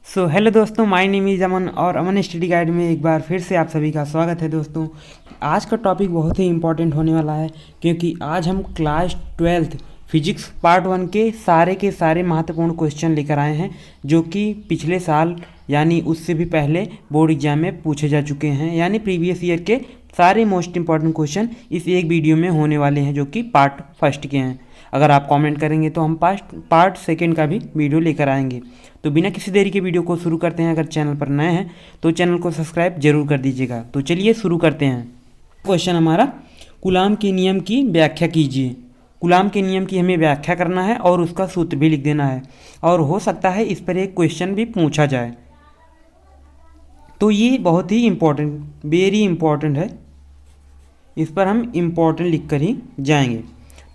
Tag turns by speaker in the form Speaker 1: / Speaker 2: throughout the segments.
Speaker 1: Hello दोस्तों, my name is अमन और अमन study guide में एक बार फिर से आप सभी का स्वागत है। दोस्तों, आज का टॉपिक बहुत ही इम्पोर्टेंट होने वाला है क्योंकि आज हम क्लास 12th फिजिक्स पार्ट 1 के सारे महत्वपूर्ण क्वेश्चन लेकर आए हैं जो कि पिछले साल यानी उससे भी पहले बोर्ड एग्जाम में पूछे जा चुके हैं। यानी प्रीवियस ईयर के सारे मोस्ट इंपॉर्टेंट क्वेश्चन इस एक वीडियो में होने वाले हैं जो कि पार्ट फर्स्ट के हैं। अगर आप कमेंट करेंगे तो हम पार्ट सेकंड का भी वीडियो लेकर आएंगे। तो बिना किसी देरी के वीडियो को शुरू करते हैं। अगर चैनल पर नए हैं तो चैनल को सब्सक्राइब जरूर कर दीजिएगा। तो चलिए शुरू करते हैं। क्वेश्चन हमारा, कूलाम के नियम की व्याख्या कीजिए। कूलाम के नियम की हमें व्याख्या करना है और उसका सूत्र भी लिख देना है, और हो सकता है इस पर एक क्वेश्चन भी पूछा जाए। तो ये बहुत ही इम्पोर्टेंट, वेरी इम्पोर्टेंट है, इस पर हम इम्पोर्टेंट लिख कर ही जाएंगे।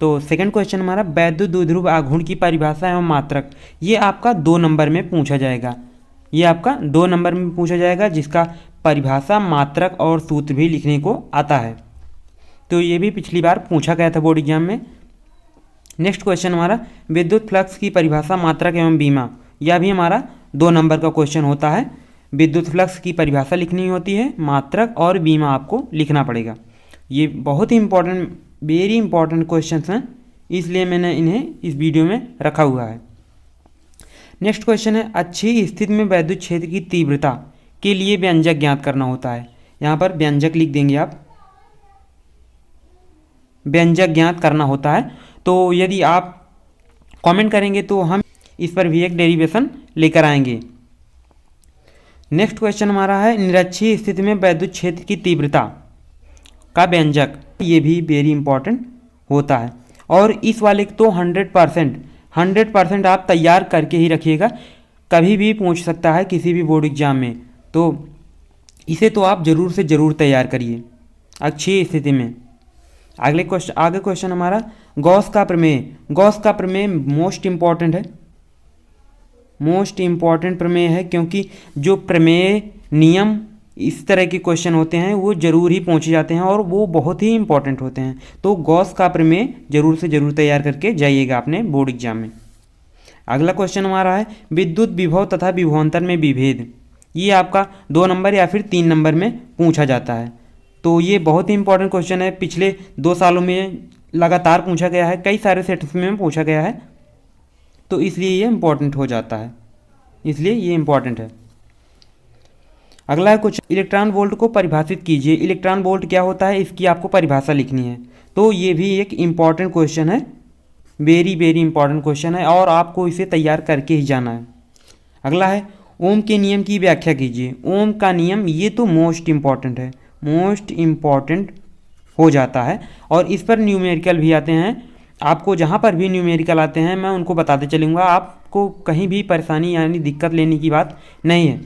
Speaker 1: तो सेकंड क्वेश्चन हमारा, वैद्युत द्विध्रुव आघूर्ण की परिभाषा एवं मात्रक। ये आपका 2 नंबर में पूछा जाएगा। ये आपका 2 नंबर में पूछा जाएगा जिसका परिभाषा, मात्रक और सूत्र भी लिखने को आता है। तो ये भी पिछली बार पूछा गया था बोर्ड एग्जाम में। नेक्स्ट क्वेश्चन हमारा, विद्युत फ्लक्स की परिभाषा, मात्रक एवं बीमा। यह भी हमारा 2 नंबर का क्वेश्चन होता है। विद्युत फ्लक्स की परिभाषा लिखनी होती है, मात्रक और बीमा आपको लिखना पड़ेगा। ये बहुत ही इंपॉर्टेंट, वेरी इंपॉर्टेंट क्वेश्चंस हैं, इसलिए मैंने इन्हें इस वीडियो में रखा हुआ है। नेक्स्ट क्वेश्चन है, अच्छी स्थिति में वैद्युत क्षेत्र की तीव्रता के लिए व्यंजक ज्ञात करना होता है। यहाँ पर व्यंजक लिख देंगे आप, व्यंजक ज्ञात करना होता है। तो यदि आप कमेंट करेंगे तो हम इस पर भी एक डेरिवेशन लेकर आएंगे। नेक्स्ट क्वेश्चन हमारा है, निरक्षीय स्थिति में वैद्युत क्षेत्र की तीव्रता का व्यंजक। ये भी वेरी इंपॉर्टेंट होता है, और इस वाले तो 100% आप तैयार करके ही रखिएगा। कभी भी पूछ सकता है किसी भी बोर्ड एग्जाम में, तो इसे तो आप ज़रूर से ज़रूर तैयार करिए अच्छी स्थिति में। आगे क्वेश्चन हमारा, गॉस का प्रमेय। गॉस का प्रमेय मोस्ट इम्पॉर्टेंट है, मोस्ट इम्पॉर्टेंट प्रमेय है, क्योंकि जो प्रमेय, नियम, इस तरह के क्वेश्चन होते हैं वो ज़रूर ही पूछे जाते हैं और वो बहुत ही इंपॉर्टेंट होते हैं। तो गॉस का प्रमेय ज़रूर से ज़रूर तैयार करके जाइएगा अपने बोर्ड एग्जाम में। अगला क्वेश्चन हमारा है, विद्युत विभव तथा विभवांतर में विभेद। ये आपका 2 नंबर या फिर 3 नंबर में पूछा जाता है। तो ये बहुत ही इंपॉर्टेंट क्वेश्चन है, पिछले 2 सालों में लगातार पूछा गया है, कई सारे सेट्स में पूछा गया है, तो इसलिए ये इम्पोर्टेंट हो जाता है, इसलिए ये इम्पोर्टेंट है। अगला है कुछ, इलेक्ट्रॉन वोल्ट को परिभाषित कीजिए। इलेक्ट्रॉन वोल्ट क्या होता है, इसकी आपको परिभाषा लिखनी है। तो ये भी एक इम्पॉर्टेंट क्वेश्चन है, वेरी वेरी इंपॉर्टेंट क्वेश्चन है, और आपको इसे तैयार करके ही जाना है। अगला है, ओम के नियम की व्याख्या कीजिए। ओम का नियम, ये तो मोस्ट इम्पॉर्टेंट है, मोस्ट इम्पॉर्टेंट हो जाता है, और इस पर न्यूमेरिकल भी आते हैं। आपको जहाँ पर भी न्यूमेरिकल आते हैं मैं उनको बताते चलूँगा, आपको कहीं भी परेशानी यानी दिक्कत लेने की बात नहीं है।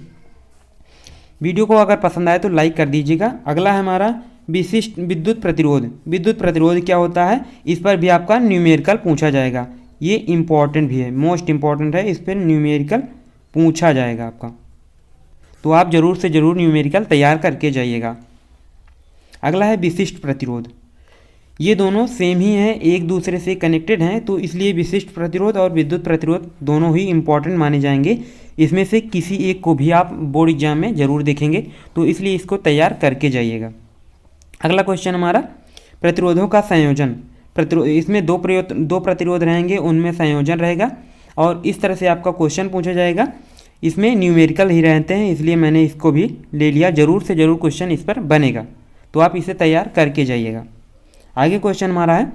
Speaker 1: वीडियो को अगर पसंद आए तो लाइक कर दीजिएगा। अगला है हमारा, विशिष्ट विद्युत प्रतिरोध। विद्युत प्रतिरोध क्या होता है, इस पर भी आपका न्यूमेरिकल पूछा जाएगा। ये इम्पॉर्टेंट भी है, मोस्ट इम्पॉर्टेंट है, इस पर न्यूमेरिकल पूछा जाएगा आपका, तो आप ज़रूर से ज़रूर न्यूमेरिकल तैयार करके जाइएगा। अगला है विशिष्ट प्रतिरोध। ये दोनों सेम ही हैं, एक दूसरे से कनेक्टेड हैं, तो इसलिए विशिष्ट प्रतिरोध और विद्युत प्रतिरोध दोनों ही इम्पॉर्टेंट माने जाएंगे। इसमें से किसी एक को भी आप बोर्ड एग्जाम में ज़रूर देखेंगे, तो इसलिए इसको तैयार करके जाइएगा। अगला क्वेश्चन हमारा, प्रतिरोधों का संयोजन। इसमें दो प्रतिरोध रहेंगे, उनमें संयोजन रहेगा, और इस तरह से आपका क्वेश्चन पूछा जाएगा। इसमें न्यूमेरिकल ही रहते हैं, इसलिए मैंने इसको भी ले लिया। ज़रूर से ज़रूर क्वेश्चन इस पर बनेगा, तो आप इसे तैयार करके जाइएगा। आगे क्वेश्चन हमारा है,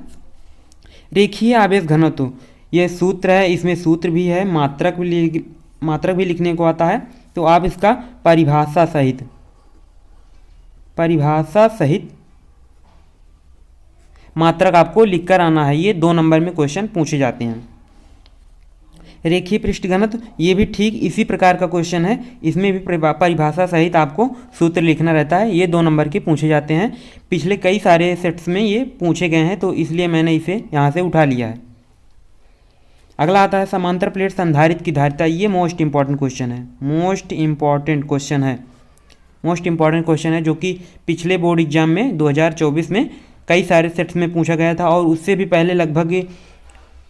Speaker 1: रेखीय आवेश घनत्व। यह सूत्र है, इसमें सूत्र भी है, मात्रक भी लिखने को आता है। तो आप इसका परिभाषा सहित मात्रक आपको लिखकर आना है। ये 2 नंबर में क्वेश्चन पूछे जाते हैं। रेखीय पृष्ठ घनत्व, ये भी ठीक इसी प्रकार का क्वेश्चन है, इसमें भी परिभाषा सहित आपको सूत्र लिखना रहता है। ये 2 नंबर के पूछे जाते हैं, पिछले कई सारे सेट्स में ये पूछे गए हैं, तो इसलिए मैंने इसे यहाँ से उठा लिया है। अगला आता है, समांतर प्लेट संधारित्र की धारिता। ये मोस्ट इंपॉर्टेंट क्वेश्चन है, मोस्ट इंपॉर्टेंट क्वेश्चन है, जो कि पिछले बोर्ड एग्जाम में 2024 में कई सारे सेट्स में पूछा गया था, और उससे भी पहले लगभग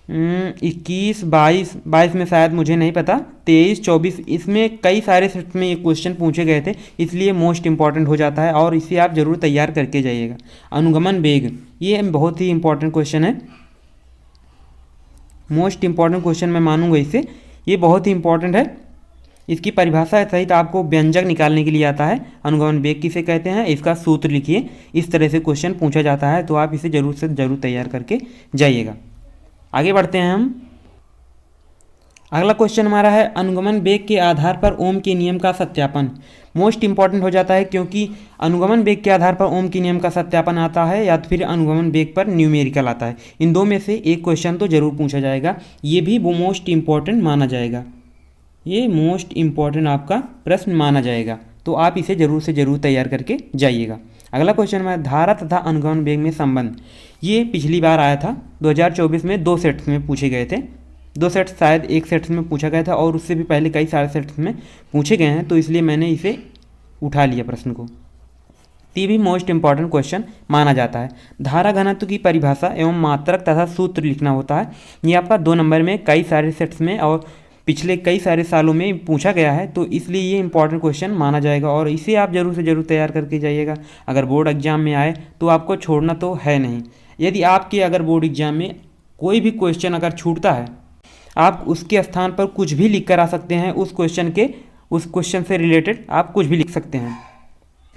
Speaker 1: 21, 22 में शायद, मुझे नहीं पता, 23, 24, इसमें कई सारे सेट में ये क्वेश्चन पूछे गए थे, इसलिए मोस्ट इंपॉर्टेंट हो जाता है और इसे आप ज़रूर तैयार करके जाइएगा। अनुगमन वेग, ये बहुत ही इंपॉर्टेंट क्वेश्चन है, मोस्ट इंपॉर्टेंट क्वेश्चन मैं मानूंगा इसे, ये बहुत ही इंपॉर्टेंट है। इसकी परिभाषा सहित आपको व्यंजक निकालने के लिए आता है। अनुगमन वेग किसे कहते हैं, इसका सूत्र लिखिए। इस तरह से क्वेश्चन पूछा जाता है, तो आप इसे जरूर से जरूर तैयार करके जाइएगा। आगे बढ़ते हैं हम। अगला क्वेश्चन हमारा है अनुगमन वेग के आधार पर ओम के नियम का सत्यापन। मोस्ट इंपॉर्टेंट हो जाता है, क्योंकि अनुगमन वेग के आधार पर ओम के नियम का सत्यापन आता है या तो फिर अनुगमन वेग पर न्यूमेरिकल आता है। इन दो में से एक क्वेश्चन तो जरूर पूछा जाएगा, ये भी वो मोस्ट इंपॉर्टेंट माना जाएगा, ये मोस्ट इंपॉर्टेंट आपका प्रश्न माना जाएगा, तो आप इसे जरूर से जरूर तैयार करके जाइएगा। अगला क्वेश्चन है धारा तथा अनुगमन वेग में संबंध। ये पिछली बार आया था 2024 में, 2 सेट्स में पूछे गए थे, 2 सेट्स शायद 1 सेट्स में पूछा गया था और उससे भी पहले कई सारे सेट्स में पूछे गए हैं, तो इसलिए मैंने इसे उठा लिया प्रश्न को। ये भी मोस्ट इंपॉर्टेंट क्वेश्चन माना जाता है। धारा घनत्व की परिभाषा एवं मात्रक तथा सूत्र लिखना होता है। ये आपका 2 नंबर में कई सारे सेट्स में और पिछले कई सारे सालों में पूछा गया है, तो इसलिए ये इंपॉर्टेंट क्वेश्चन माना जाएगा और इसे आप जरूर से जरूर तैयार करके जाइएगा। अगर बोर्ड एग्जाम में आए तो आपको छोड़ना तो है नहीं। यदि आपके अगर बोर्ड एग्जाम में कोई भी क्वेश्चन अगर छूटता है, आप उसके स्थान पर कुछ भी लिख कर आ सकते हैं, उस क्वेश्चन से रिलेटेड आप कुछ भी लिख सकते हैं।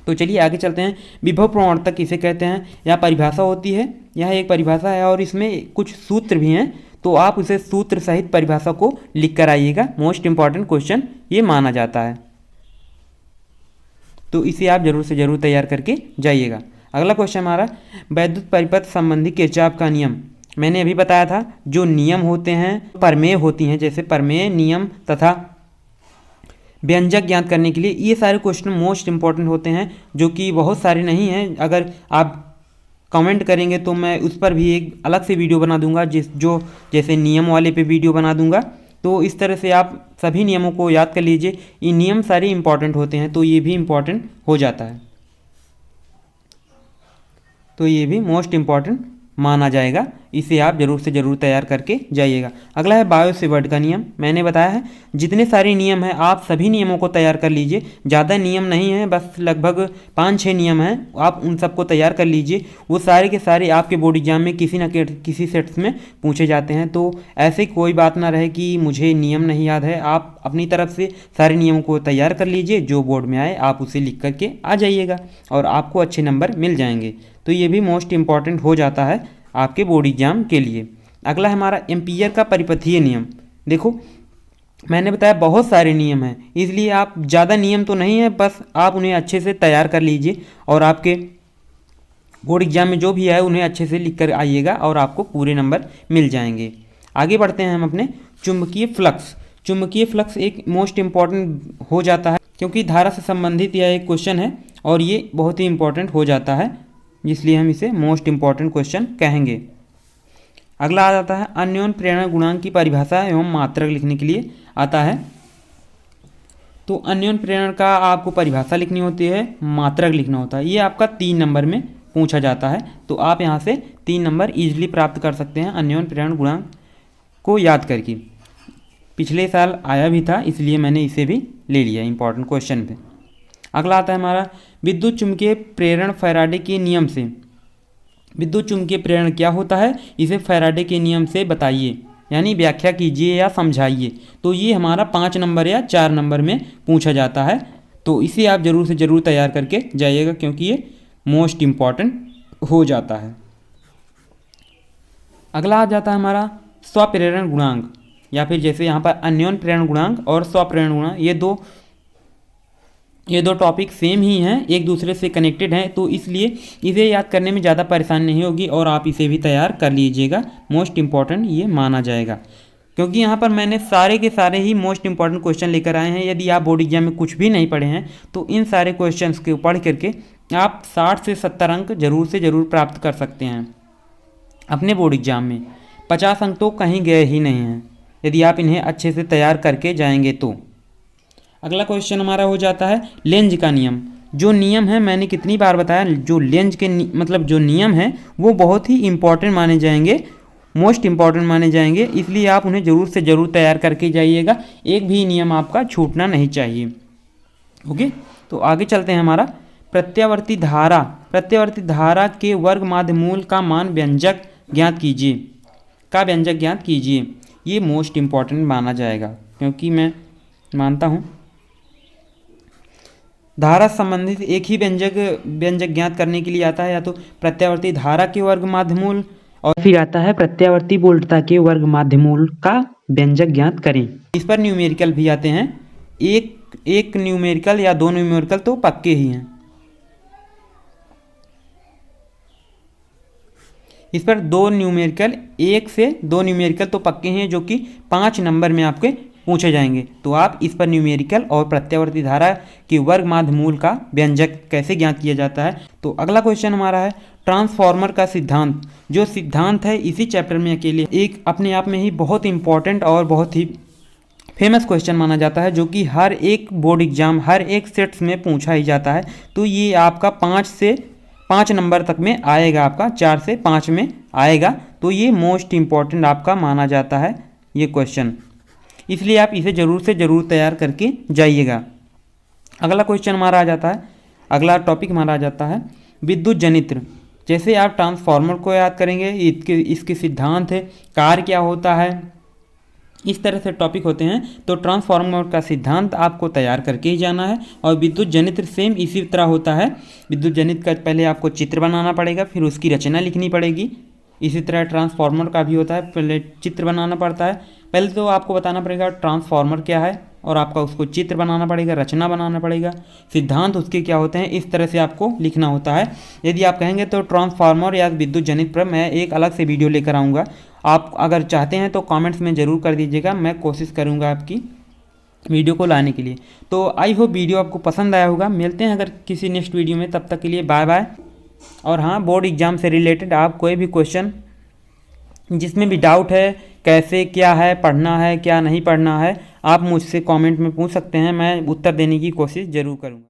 Speaker 1: तो चलिए आगे चलते हैं। विभव प्रवर्तक किसे कहते हैं, यह परिभाषा होती है, यह एक परिभाषा है और इसमें कुछ सूत्र भी हैं, तो आप उसे सूत्र सहित परिभाषा को लिख कर आइएगा। मोस्ट इंपॉर्टेंट क्वेश्चन ये माना जाता है, तो इसे आप जरूर से जरूर तैयार करके जाइएगा। अगला क्वेश्चन हमारा वैद्युत परिपथ संबंधी किरचॉफ का नियम। मैंने अभी बताया था जो नियम होते हैं प्रमेय होती हैं, जैसे प्रमेय, नियम तथा व्यंजक ज्ञात करने के लिए ये सारे क्वेश्चन मोस्ट इंपॉर्टेंट होते हैं, जो कि बहुत सारे नहीं हैं। अगर आप कमेंट करेंगे तो मैं उस पर भी एक अलग से वीडियो बना दूंगा, जैसे नियम वाले पे वीडियो बना दूंगा। तो इस तरह से आप सभी नियमों को याद कर लीजिए। ये नियम सारे इंपॉर्टेंट होते हैं, तो ये भी इंपॉर्टेंट हो जाता है, तो ये भी मोस्ट इंपॉर्टेंट माना जाएगा। इसे आप जरूर से जरूर तैयार करके जाइएगा। अगला है बायो-सेवर्ट का नियम। मैंने बताया है जितने सारे नियम हैं आप सभी नियमों को तैयार कर लीजिए। ज़्यादा नियम नहीं है, बस लगभग 5-6 नियम हैं, आप उन सबको तैयार कर लीजिए। वो सारे के सारे आपके बोर्ड एग्जाम में किसी न किसी सेट्स में पूछे जाते हैं, तो ऐसे कोई बात ना रहे कि मुझे नियम नहीं याद है। आप अपनी तरफ से सारे नियमों को तैयार कर लीजिए, जो बोर्ड में आए आप उसे लिख करके आ जाइएगा और आपको अच्छे नंबर मिल जाएंगे। तो ये भी मोस्ट इंपॉर्टेंट हो जाता है आपके बोर्ड एग्जाम के लिए। अगला है हमारा एम्पियर का परिपथीय नियम। देखो मैंने बताया बहुत सारे नियम हैं, इसलिए आप ज़्यादा नियम तो नहीं है, बस आप उन्हें अच्छे से तैयार कर लीजिए और आपके बोर्ड एग्जाम में जो भी आए उन्हें अच्छे से लिख कर आइएगा और आपको पूरे नंबर मिल जाएंगे। आगे बढ़ते हैं हम अपने चुंबकीय फ्लक्स। चुंबकीय फ्लक्स एक मोस्ट इंपॉर्टेंट हो जाता है, क्योंकि धारा से संबंधित यह एक क्वेश्चन है और ये बहुत ही इंपॉर्टेंट हो जाता है, इसलिए हम इसे मोस्ट इंपॉर्टेंट क्वेश्चन कहेंगे। अगला आ जाता है अन्योन्य प्रेरण गुणांक की परिभाषा एवं मात्रक लिखने के लिए आता है। तो अन्योन्य प्रेरण का आपको परिभाषा लिखनी होती है, मात्रक लिखना होता है। ये आपका 3 नंबर में पूछा जाता है, तो आप यहाँ से 3 नंबर इजीली प्राप्त कर सकते हैं अन्योन्य प्रेरण गुणांक को याद करके। पिछले साल आया भी था, इसलिए मैंने इसे भी ले लिया इंपॉर्टेंट क्वेश्चन पे। अगला आता है हमारा विद्युत चुम्बकीय प्रेरण फैराडे के नियम से। विद्युत चुम्बकीय प्रेरण क्या होता है, इसे फैराडे के नियम से बताइए, यानी व्याख्या कीजिए या समझाइए। तो ये हमारा 5 नंबर या 4 नंबर में पूछा जाता है, तो इसे आप जरूर से जरूर तैयार करके जाइएगा, क्योंकि ये मोस्ट इम्पॉर्टेंट हो जाता है। अगला आ जाता है हमारा स्वप्रेरण गुणांक, या फिर जैसे यहाँ पर अन्योन्य प्रेरण गुणांक और स्वप्रेरण गुणांक, ये दो टॉपिक सेम ही हैं, एक दूसरे से कनेक्टेड हैं, तो इसलिए इसे याद करने में ज़्यादा परेशानी नहीं होगी और आप इसे भी तैयार कर लीजिएगा। मोस्ट इंपॉर्टेंट ये माना जाएगा, क्योंकि यहाँ पर मैंने सारे के सारे ही मोस्ट इंपॉर्टेंट क्वेश्चन लेकर आए हैं। यदि आप बोर्ड एग्जाम में कुछ भी नहीं पढ़े हैं तो इन सारे क्वेश्चन को पढ़ करके आप 60 से 70 अंक जरूर से जरूर प्राप्त कर सकते हैं अपने बोर्ड एग्जाम में। 50 अंक तो कहीं गए ही नहीं हैं यदि आप इन्हें अच्छे से तैयार करके जाएंगे तो। अगला क्वेश्चन हमारा हो जाता है लेंज का नियम। जो नियम है मैंने कितनी बार बताया, जो लेंज के जो नियम है वो बहुत ही इंपॉर्टेंट माने जाएंगे मोस्ट इंपॉर्टेंट माने जाएंगे, इसलिए आप उन्हें ज़रूर से ज़रूर तैयार करके जाइएगा। एक भी नियम आपका छूटना नहीं चाहिए। ओके, तो आगे चलते हैं। हमारा प्रत्यावर्ती धारा के वर्ग माध्यमूल का मान व्यंजक ज्ञात कीजिए। ये मोस्ट इंपॉर्टेंट माना जाएगा, क्योंकि मैं मानता हूँ धारा संबंधित एक ही व्यंजक ज्ञात करने के लिए आता है, या तो प्रत्यावर्ती धारा के वर्ग माध्यमूल और फिर आता है प्रत्यावर्ती वोल्टता के वर्ग माध्यमूल का व्यंजक ज्ञात करें। इस पर न्यूमेरिकल भी आते हैं। एक न्यूमेरिकल या दो न्यूमेरिकल तो पक्के ही हैं। इस पर एक से दो न्यूमेरिकल तो पक्के हैं, जो कि 5 नंबर में आपके पूछे जाएंगे। तो आप इस पर न्यूमेरिकल और प्रत्यावर्ती धारा के वर्ग माध्यमूल का व्यंजक कैसे ज्ञात किया जाता है। तो अगला क्वेश्चन हमारा है ट्रांसफार्मर का सिद्धांत। जो सिद्धांत है इसी चैप्टर में अकेले एक अपने आप में ही बहुत इंपॉर्टेंट और बहुत ही फेमस क्वेश्चन माना जाता है, जो कि हर एक बोर्ड एग्जाम हर एक सेट्स में पूछा ही जाता है। तो ये आपका 5 नंबर तक में आएगा, आपका 4 से 5 में आएगा। तो ये मोस्ट इम्पॉर्टेंट आपका माना जाता है ये क्वेश्चन, इसलिए आप इसे ज़रूर से ज़रूर तैयार करके जाइएगा। अगला क्वेश्चन हमारा आ जाता है, अगला टॉपिक हमारा आ जाता है विद्युत जनित्र। जैसे आप ट्रांसफार्मर को याद करेंगे, इसके सिद्धांत है, कार्य क्या होता है, इस तरह से टॉपिक होते हैं। तो ट्रांसफार्मर का सिद्धांत आपको तैयार करके ही जाना है। और विद्युत जनित्र सेम इसी तरह होता है। विद्युत जनित्र का पहले आपको चित्र बनाना पड़ेगा, फिर उसकी रचना लिखनी पड़ेगी। इसी तरह ट्रांसफार्मर का भी होता है, पहले चित्र बनाना पड़ता है। पहले तो आपको बताना पड़ेगा ट्रांसफार्मर क्या है, और आपका उसको चित्र बनाना पड़ेगा, रचना बनाना पड़ेगा, सिद्धांत उसके क्या होते हैं, इस तरह से आपको लिखना होता है। यदि आप कहेंगे तो ट्रांसफार्मर या विद्युत जनित्र पर मैं एक अलग से वीडियो लेकर आऊँगा। आप अगर चाहते हैं तो कमेंट्स में ज़रूर कर दीजिएगा, मैं कोशिश करूँगा आपकी वीडियो को लाने के लिए। तो आई होप वीडियो आपको पसंद आया होगा। मिलते हैं अगर किसी नेक्स्ट वीडियो में, तब तक के लिए बाय बाय। और हाँ, बोर्ड एग्जाम से रिलेटेड आप कोई भी क्वेश्चन जिसमें भी डाउट है, कैसे क्या है, पढ़ना है क्या नहीं पढ़ना है, आप मुझसे कमेंट में पूछ सकते हैं। मैं उत्तर देने की कोशिश ज़रूर करूँगा।